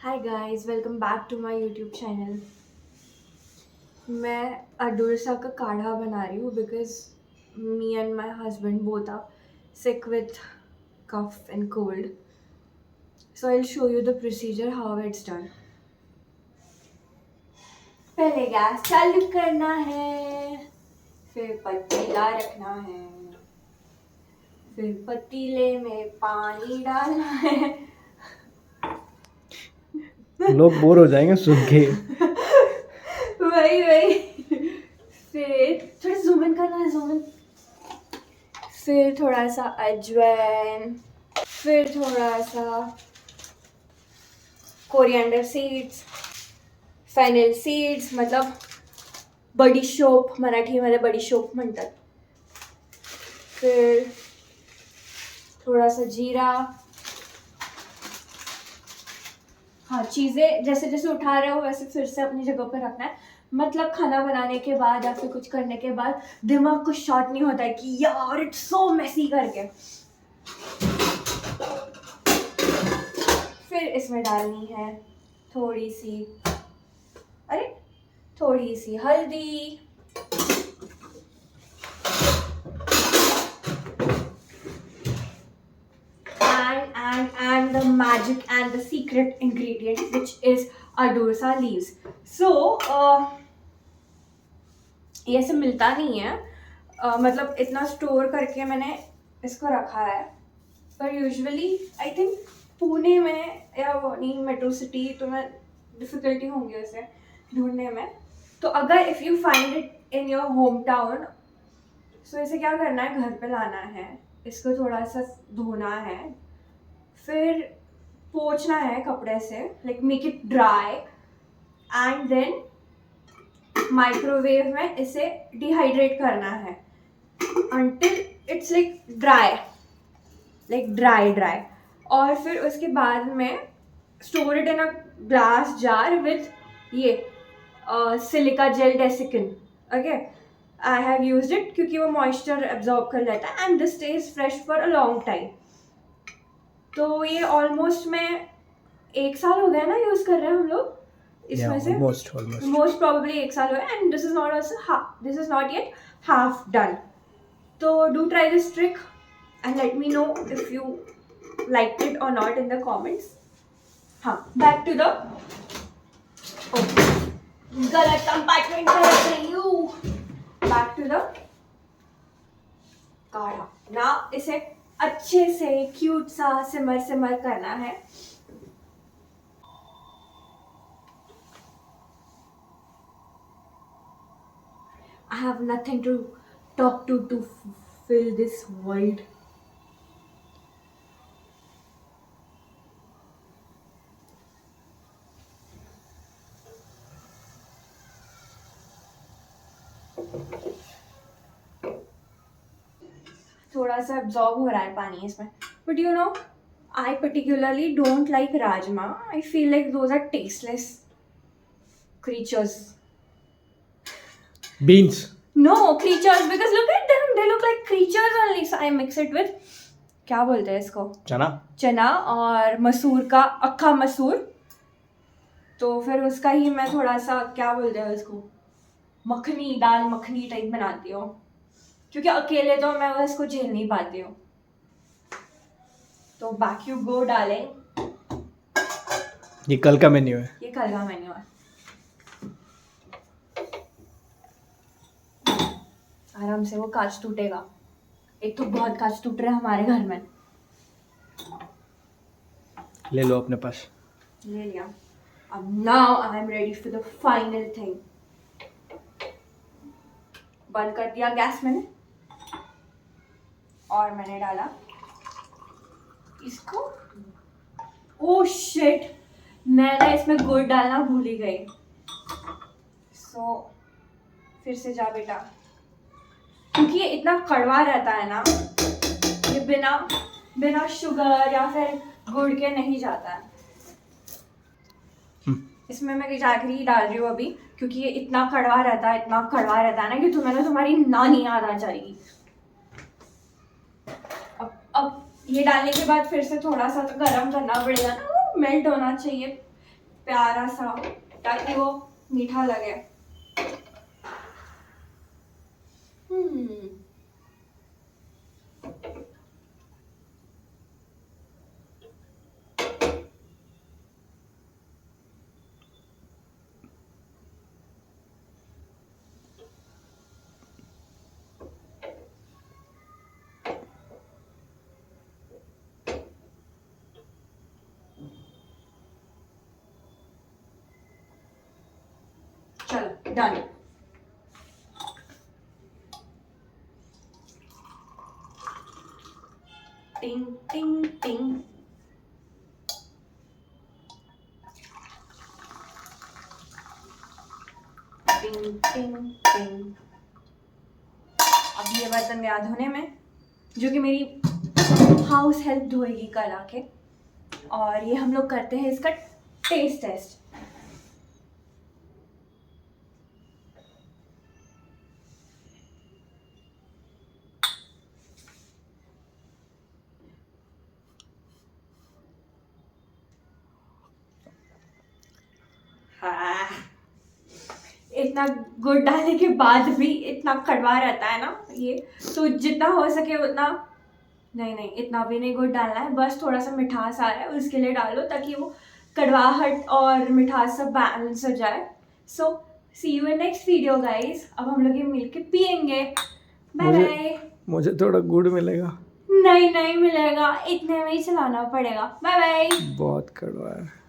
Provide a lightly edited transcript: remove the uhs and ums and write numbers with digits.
Hi guys, welcome back to my YouTube channel. मैं अडुरसा का काढ़ा बना रही हूँ because me and my husband both are sick with cough and cold. So I'll show you the procedure how it's done. पहले gas चालू करना है, फिर पतीला रखना है, फिर पतीले में पानी डालना है। लोग बोर हो जाएंगे सुन के। वही फिर थोड़ा जूम इन करना है, जूम इन। फिर थोड़ा सा अजवाइन, फिर थोड़ा सा कोरिएंडर सीड्स, फेनिल सीड्स मतलब बडीशोप, मराठीमध्ये बडीशोप म्हणतात। फिर थोड़ा सा जीरा। हाँ, चीज़ें जैसे जैसे उठा रहे हो वैसे फिर से अपनी जगह पर रखना है। मतलब खाना बनाने के बाद या फिर कुछ करने के बाद दिमाग को शॉट नहीं होता है कि यार इट्स सो मेसी करके। फिर इसमें डालनी है थोड़ी सी हल्दी, and the magic and the secret ingredient which is अडुरसा leaves. So ये सब मिलता नहीं है, मतलब इतना स्टोर करके मैंने इसको रखा है। पर यूजुअली आई थिंक पुणे में या वो नहीं मेट्रो सिटी तो मैं डिफ़िकल्टी होंगी उसे ढूंढने में। तो अगर if you find it in your home town, so इसे क्या करना है, घर पे लाना है, इसको थोड़ा सा धोना है, फिर पोंछना है कपड़े से, like make it dry, and then microwave में इसे डिहाइड्रेट करना है अंटिल इट्स लाइक ड्राई। और फिर उसके बाद में store it in a glass jar with ये silica gel desiccant. Okay, I have used it क्योंकि वो मॉइस्चर एब्जॉर्ब कर लेता है and this stays fresh for a long time. तो ये ऑलमोस्ट में 1 साल हो गया ना यूज़ कर रहे हैं हम लोग इसमें से। मोस्ट प्रोबेबली 1 साल हो गया and this is not yet half done. तो do try this trick and let me know if you liked it or not in the comments. हाँ, back to the गलत कंपार्टमेंट में रख रही हूँ। Back to the काढ़ा। ना इसे अच्छे से क्यूट सा सिमर करना है। I have nothing to talk to fill this void. थोड़ा सा एब्जॉर्ब हो रहा है पानी इसमें, but you know I particularly don't like rajma. I feel like those are tasteless creatures. Beans. No, creatures, because look at them, they look like creatures only. So I mix it with, क्या बोलते हैं इसको, चना और मसूर का अक्खा मसूर। तो फिर उसका ही मैं थोड़ा सा क्या बोलते हैं उसको, दाल मखनी टाइप बनाती हूँ, क्योंकि अकेले तो मैं उसको झेल नहीं पाती हूँ। तो बैक यू गो डार्लिंग। ये कल का मेन्यू है। आराम से वो कांच टूटेगा। एक तो बहुत कांच टूट रहा है हमारे घर में। ले लो अपने पास। ले लिया। अब now I am ready for the final thing. बंद कर दिया गैस मैंने और मैंने डाला इसको। ओह शिट, मैंने इसमें गुड़ डालना भूल ही गई। सो फिर से जा बेटा, क्योंकि ये इतना कड़वा रहता है ना, ये बिना शुगर या फिर गुड़ के नहीं जाता है। इसमें मैं जागरी डाल रही हूँ अभी, क्योंकि ये इतना कड़वा रहता है ना कि तुम्हारी नानी याद आ जाएगी। अब ये डालने के बाद फिर से थोड़ा सा तो गर्म करना पड़ेगा ना, वो मेल्ट होना चाहिए। प्यारा सा, ताकि वो मीठा लगे। चलो डन। टिंग टिंग टिंग। टिंग टिंग टिंग। अब ये बर्तन गया धोने में, जो कि मेरी हाउस हेल्प धोएगी कल आके। और ये हम लोग करते हैं इसका टेस्ट टेस्ट। हाँ, इतना गुड़ डालने के बाद भी इतना कड़वा रहता है ना ये, तो जितना हो सके उतना, नहीं इतना भी नहीं गुड़ डालना है, बस थोड़ा सा मिठास आ रहा है उसके लिए डालो, ताकि वो कड़वाहट और मिठास सब बैलेंस हो जाए। So see you in next video guys. अब हम लोग ये मिलके पियेंगे। Bye bye. मुझे थोड़ा गुड़ मिलेगा? नहीं मिलेगा, इतने में ही चलाना पड़ेगा। Bye bye. बहुत कड़वा है।